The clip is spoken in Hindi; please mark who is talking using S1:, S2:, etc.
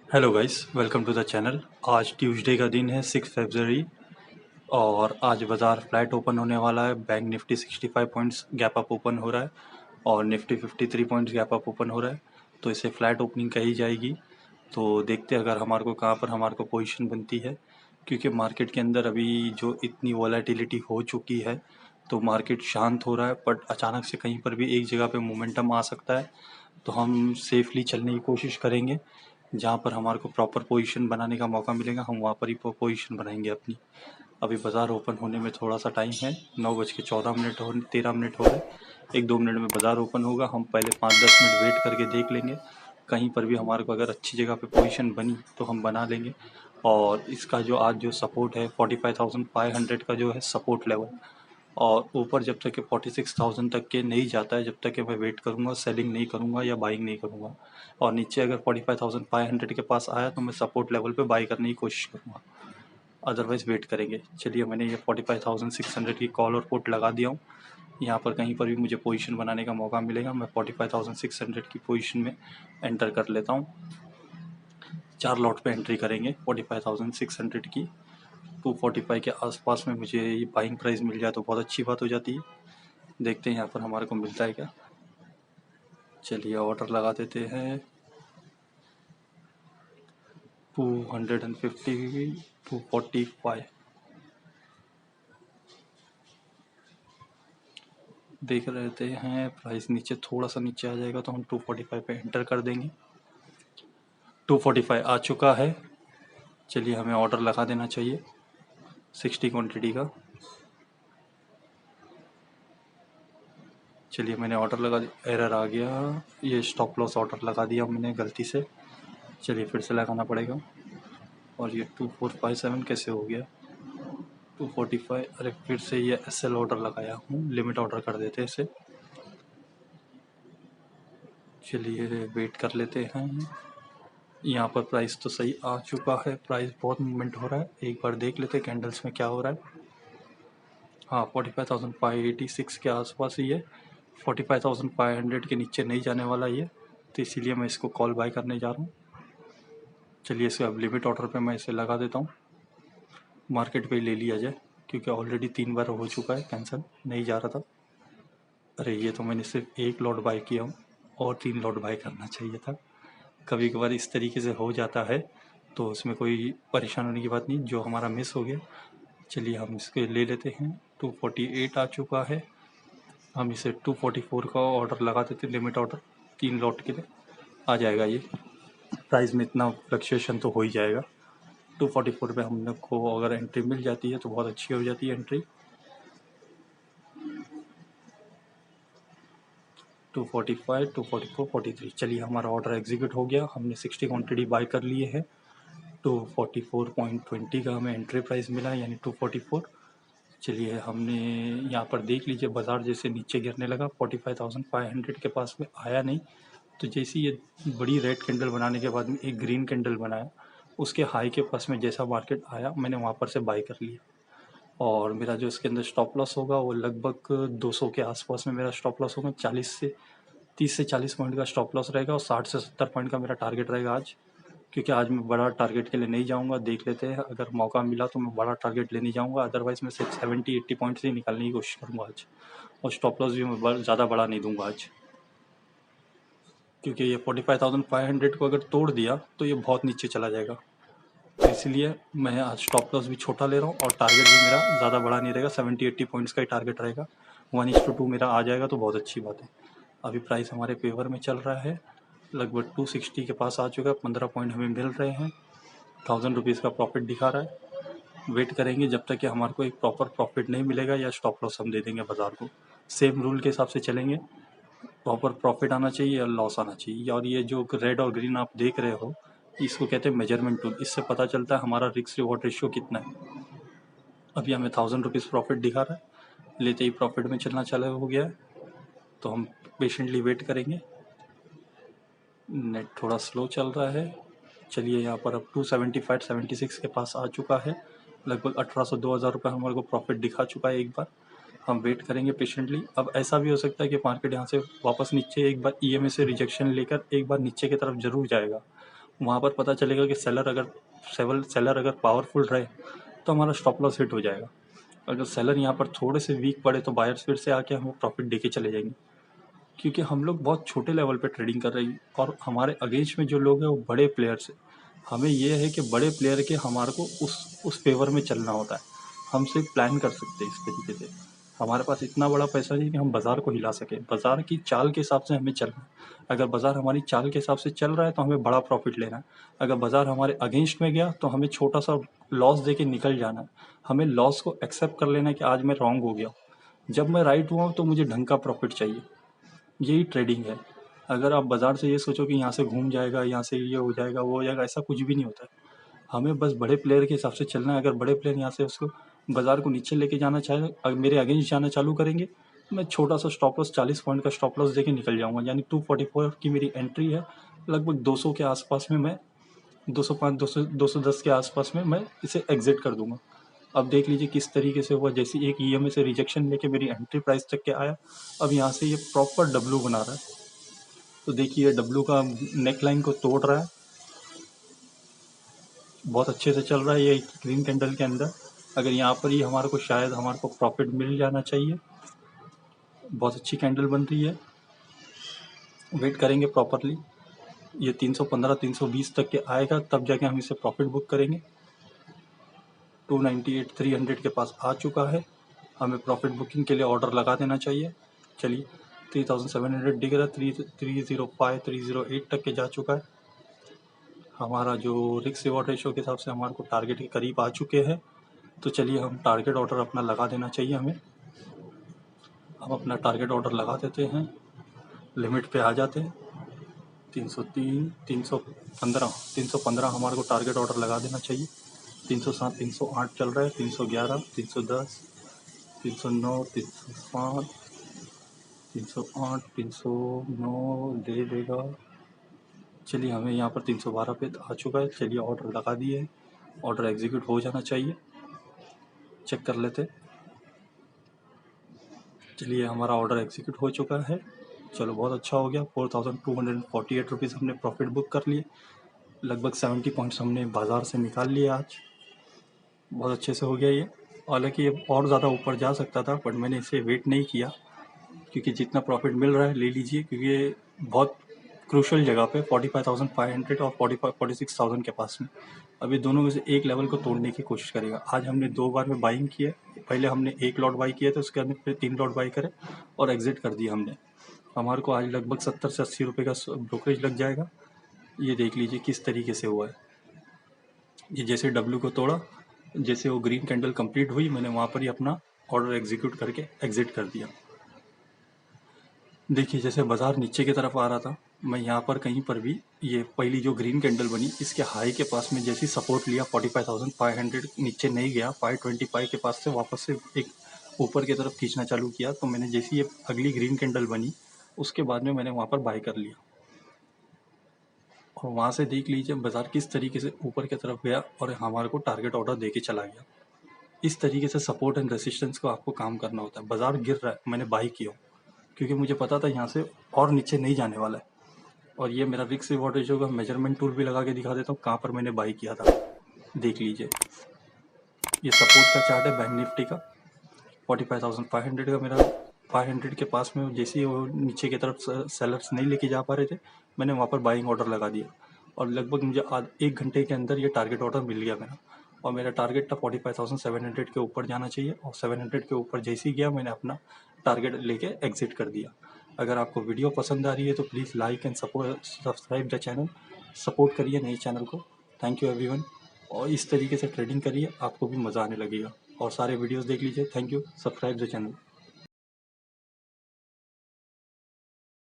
S1: Hello guys, welcome to the channel. आज ट्यूसडे का दिन है 6 फरवरी और आज बाज़ार फ्लैट ओपन होने वाला है। Bank Nifty 65 points gap up open हो रहा है और Nifty 53 points gap up open हो रहा है, तो इसे फ्लैट ओपनिंग कही जाएगी। तो देखते हैं अगर हमारे को कहाँ पर हमारे को पोजीशन बनती है, क्योंकि मार्केट के अंदर अभी जो इतनी वॉलेटिलिटी हो चुकी है तो मार्केट शांत हो रहा है, बट अचानक से कहीं पर भी एक जगह पे मोमेंटम आ सकता है। तो हम सेफली चलने की कोशिश करेंगे, जहाँ पर हमारे को प्रॉपर पोजीशन बनाने का मौका मिलेगा हम वहाँ पर ही पोजीशन बनाएंगे अपनी। अभी बाज़ार ओपन होने में थोड़ा सा टाइम है, 9:14 हो 13 मिनट हो रहे। 1-2 मिनट में बाज़ार ओपन होगा, हम पहले 5-10 मिनट वेट करके देख लेंगे। कहीं पर भी हमारे को अगर अच्छी जगह पे पोजीशन बनी तो हम बना लेंगे। और इसका जो आज जो सपोर्ट है 45,500 का जो है सपोर्ट लेवल, और ऊपर जब तक कि 46,000 तक के नहीं जाता है जब तक कि मैं वेट करूंगा, सेलिंग नहीं करूंगा या बाइंग नहीं करूंगा। और नीचे अगर 45,500 के पास आया तो मैं सपोर्ट लेवल पे बाई करने की कोशिश करूंगा, अदरवाइज वेट करेंगे। चलिए, मैंने ये 45,600 की कॉल और पुट लगा दिया हूँ। यहाँ पर कहीं पर भी मुझे पोजीशन बनाने का मौका मिलेगा, मैं 45,600 की पोजीशन में एंटर कर लेता हूँ। 4 लॉट पे एंट्री करेंगे 45,600 की। 245 के आसपास में मुझे ये बाइंग प्राइस मिल जाए तो बहुत अच्छी बात हो जाती है। देखते हैं यहाँ पर हमारे को मिलता है क्या। चलिए, ऑर्डर लगा देते हैं 250, 245। देख रहते हैं, प्राइस नीचे थोड़ा सा नीचे आ जाएगा तो हम 245 पे एंटर कर देंगे। 245 आ चुका है। चलिए, हमें ऑर्डर लगा देना चाहिए 60 क्वांटिटी का। चलिए, मैंने ऑर्डर लगा दिया, एरर आ गया, ये स्टॉप लॉस ऑर्डर लगा दिया मैंने गलती से। चलिए, फिर से लगाना पड़ेगा। और ये 2457 कैसे हो गया 245? अरे, फिर से ये SL ऑर्डर लगाया हूँ, लिमिट ऑर्डर कर देते हैं इसे। चलिए, वेट कर लेते हैं। यहाँ पर प्राइस तो सही आ चुका है, प्राइस बहुत मूवमेंट हो रहा है, एक बार देख लेते हैं कैंडल्स में क्या हो रहा है। हाँ, 45,586 के आसपास ही है। 45,500 के नीचे नहीं जाने वाला ये, तो इसीलिए मैं इसको कॉल बाय करने जा रहा हूँ। चलिए, इसे अब लिमिट ऑर्डर पे मैं इसे लगा देता हूँ, मार्केट पे ले लिया जाए, क्योंकि ऑलरेडी 3 बार हो चुका है कैंसिल, नहीं जा रहा था। अरे, ये तो मैंने सिर्फ एक लॉट बाय किया हूँ, और 3 लॉट बाय करना चाहिए था। कभी कभार इस तरीके से हो जाता है, तो उसमें कोई परेशान होने की बात नहीं, जो हमारा मिस हो गया। चलिए, हम इसके ले लेते हैं। 248 आ चुका है, हम इसे 244 का ऑर्डर लगा देते, लिमिट ऑर्डर 3 लॉट के लिए आ जाएगा। ये प्राइस में इतना फ्लक्चुएशन तो हो ही जाएगा। 244 पे हम लोग को अगर एंट्री मिल जाती है तो बहुत अच्छी हो जाती है एंट्री। 245, 244, 43। चलिए, हमारा ऑर्डर एग्जीक्यूट हो गया, हमने 60 क्वांटिटी बाय कर लिए है। 244.20 का हमें एंट्री प्राइस मिला है, यानी 244। चलिए, हमने यहाँ पर देख लीजिए, बाज़ार जैसे नीचे गिरने लगा 45,500 के पास में आया नहीं, तो जैसे ये बड़ी रेड कैंडल बनाने के बाद में एक ग्रीन कैंडल बनाया, उसके हाई के पास में जैसा मार्केट आया मैंने वहाँ पर से बाय कर लिया। और मेरा जो इसके अंदर स्टॉप लॉस होगा वो लगभग 200 के आसपास में मेरा स्टॉप लॉस होगा। 30 से 40 पॉइंट का स्टॉप लॉस रहेगा, और 60 से 70 पॉइंट का मेरा टारगेट रहेगा आज। क्योंकि आज मैं बड़ा टारगेट के लिए नहीं जाऊंगा, देख लेते हैं, अगर मौका मिला तो मैं बड़ा टारगेट लेने जाऊंगा, अदरवाइज मैं सिर्फ 70-80 पॉइंट से ही निकालने की कोशिश करूंगा आज। और स्टॉप लॉस भी मैं ज़्यादा बड़ा नहीं दूंगा आज, क्योंकि ये 45,500 को अगर तोड़ दिया तो ये बहुत नीचे चला जाएगा। तो इसलिए मैं आज स्टॉप लॉस भी छोटा ले रहा हूँ, और टारगेट भी मेरा ज़्यादा बड़ा नहीं रहेगा, 70-80 पॉइंट्स का ही टारगेट रहेगा। 1:2 मेरा आ जाएगा तो बहुत अच्छी बात है। अभी प्राइस हमारे फेवर में चल रहा है, लगभग 260 के पास आ चुका है, 15 पॉइंट हमें मिल रहे हैं, 1000 रुपीज़ का प्रॉफिट दिखा रहा है। वेट करेंगे जब तक कि हमारे को एक प्रॉपर प्रॉफिट नहीं मिलेगा, या स्टॉप लॉस हम दे देंगे बाज़ार को। सेम रूल के हिसाब से चलेंगे, प्रॉपर प्रॉफिट आना चाहिए या लॉस आना चाहिए। और ये जो रेड और ग्रीन आप देख रहे हो, इसको कहते हैं मेजरमेंट टूल, इससे पता चलता है हमारा रिस्क रिवॉर्ड रेशियो कितना है। अभी हमें 1000 रुपीज़ प्रॉफिट दिखा रहा है, लेते ही प्रॉफिट में चलना चालू हो गया है, तो हम पेशेंटली वेट करेंगे। नेट थोड़ा स्लो चल रहा है। चलिए, यहाँ पर अब 275-76 के पास आ चुका है, लगभग 1800-2000 रुपये हमारे को प्रॉफिट दिखा चुका है एक बार। हम वेट करेंगे पेशेंटली। अब ऐसा भी हो सकता है कि मार्केट यहाँ से वापस नीचे एक बार EMA से रिजेक्शन लेकर एक बार नीचे की तरफ जरूर जाएगा, वहाँ पर पता चलेगा कि सेलर अगर पावरफुल रहे तो हमारा स्टॉप लॉस हिट हो जाएगा। अगर सेलर यहाँ पर थोड़े से वीक पड़े तो बायर्स फिर से आके हमें प्रॉफिट देके चले जाएंगे, क्योंकि हम लोग बहुत छोटे लेवल पे ट्रेडिंग कर रहे हैं और हमारे अगेंस्ट में जो लोग हैं वो बड़े प्लेयर्स हैं। हमें ये है कि बड़े प्लेयर के हमारे को उस फेवर में चलना होता है। हम सिर्फ प्लान कर सकते हैं इस तरीके से। हमारे पास इतना बड़ा पैसा नहीं कि हम बाज़ार को हिला सकें। बाज़ार की चाल के हिसाब से हमें चलना है। अगर बाज़ार हमारी चाल के हिसाब से चल रहा है तो हमें बड़ा प्रॉफिट लेना है। अगर बाज़ार हमारे अगेंस्ट में गया तो हमें छोटा सा लॉस दे के निकल जाना है। हमें लॉस को एक्सेप्ट कर लेना है कि आज मैं रॉन्ग हो गया। जब मैं राइट हुआ हूँ तो मुझे ढंग का प्रॉफिट चाहिए। यही ट्रेडिंग है। अगर आप बाज़ार से ये सोचो कि यहाँ से घूम जाएगा, यहाँ से ये हो जाएगा, वो हो जाएगा, ऐसा कुछ भी नहीं होता है। हमें बस बड़े प्लेयर के हिसाब से चलना है। अगर बड़े प्लेयर यहाँ से उसको बाज़ार को नीचे लेके जाना चाहे, अगर मेरे अगेंस्ट जाना चालू करेंगे, मैं छोटा सा स्टॉप लॉस 40 पॉइंट का स्टॉप लॉस देके निकल जाऊँगा। यानी 244 की मेरी एंट्री है। लगभग 200 के आसपास में मैं 205 210 के आसपास में मैं इसे एग्जिट कर दूंगा। अब देख लीजिए किस तरीके से हुआ। जैसे एक ईएमए से रिजेक्शन लेके मेरी एंट्री प्राइस तक के आया, अब यहाँ से ये प्रॉपर डब्लू बना रहा है। तो देखिए डब्लू का नेक लाइन को तोड़ रहा है, बहुत अच्छे से चल रहा है ये ग्रीन कैंडल के अंदर। अगर यहाँ पर ही हमारे को शायद हमारे को प्रॉफिट मिल जाना चाहिए। बहुत अच्छी कैंडल बन रही है, वेट करेंगे प्रॉपरली। ये 315 320 तक के आएगा तब जाके हम इसे प्रॉफिट बुक करेंगे। 298 300 के पास आ चुका है, हमें प्रॉफिट बुकिंग के लिए ऑर्डर लगा देना चाहिए। चलिए 3700 दिख रहा है, 305 308 तक के जा चुका है। हमारा जो रिस्क रिवॉर्ड रेशो के हिसाब से हमारे को टारगेट के करीब आ चुके हैं। तो चलिए हम टारगेट ऑर्डर अपना लगा देना चाहिए हमें। हम अपना टारगेट ऑर्डर लगा देते हैं, लिमिट पे आ जाते हैं। 303 315 हमारे को टारगेट ऑर्डर लगा देना चाहिए। 307 308 चल रहा है, 311 310 309 305 308 309 दे देगा। चलिए हमें यहाँ पर 312 पे आ चुका है। चलिए ऑर्डर लगा दिए, ऑर्डर एग्जीक्यूट हो जाना चाहिए। चेक कर लेते। चलिए हमारा ऑर्डर एग्जीक्यूट हो चुका है। चलो बहुत अच्छा हो गया। 4248 रुपीज़ हमने प्रॉफिट बुक कर लिए। लगभग 70 पॉइंट्स हमने बाज़ार से निकाल लिए आज। बहुत अच्छे से हो गया ये। हालांकि ये और ज़्यादा ऊपर जा सकता था, बट मैंने इसे वेट नहीं किया, क्योंकि जितना प्रॉफिट मिल रहा है ले लीजिए, क्योंकि ये बहुत क्रूशल जगह पे 45,500 और 46,000 के पास में। अभी दोनों में से एक लेवल को तोड़ने की कोशिश करेगा। आज हमने 2 बार में बाइंग किया। पहले हमने 1 लॉट बाई किया था, उसके बाद फिर 3 लॉट बाई करे और एग्जिट कर दिया हमने। हमारे को आज लगभग 70 से 80 रुपये का ब्रोकरेज लग जाएगा। ये देख लीजिए किस तरीके से हुआ है। ये जैसे डब्ल्यू को तोड़ा, जैसे वो ग्रीन कैंडल कंप्लीट हुई, मैंने वहाँ पर ही अपना ऑर्डर एग्जीक्यूट करके एग्जिट कर दिया। देखिए जैसे बाज़ार नीचे की तरफ आ रहा था, मैं यहाँ पर कहीं पर भी ये पहली जो ग्रीन कैंडल बनी इसके हाई के पास में जैसे सपोर्ट लिया 45,500, नीचे नहीं गया, 525 के पास से वापस से एक ऊपर की तरफ खींचना चालू किया। तो मैंने जैसे ये अगली ग्रीन कैंडल बनी उसके बाद में मैंने वहाँ पर बाय कर लिया। और वहाँ से देख लीजिए बाज़ार किस तरीके से ऊपर की तरफ गया और हमारे को टारगेट ऑर्डर दे के चला गया। इस तरीके से सपोर्ट एंड रेसिस्टेंस को आपको काम करना होता है। बाज़ार गिर रहा है, मैंने बाई किया क्योंकि मुझे पता था यहाँ से और नीचे नहीं जाने वाला है। और ये मेरा रिस्क रिवॉर्ड रेशियो का मेजरमेंट टूल भी लगा के दिखा देता हूँ कहाँ पर मैंने बाई किया था। देख लीजिए ये सपोर्ट का चार्ट है बैंक निफ्टी का। 45,500 का मेरा 500 के पास में जैसे ही वो नीचे की तरफ सेलर्स नहीं लेके जा पा रहे थे, मैंने वहाँ पर बाइंग ऑर्डर लगा दिया। और लगभग मुझे 1 घंटे के अंदर ये टारगेट ऑर्डर मिल गया मेरा। और मेरा टारगेट था 45,700 के ऊपर जाना चाहिए, और 700 के ऊपर जैसे ही गया मैंने अपना टारगेट लेके एग्जिट कर दिया। अगर आपको वीडियो पसंद आ रही है तो please like and subscribe the channel, support करिए नए चैनल को। Thank you everyone. और इस तरीके से ट्रेडिंग करिए, आपको भी मज़ा आने लगेगा। और सारे वीडियोस देख लीजिए। Thank you, subscribe the channel.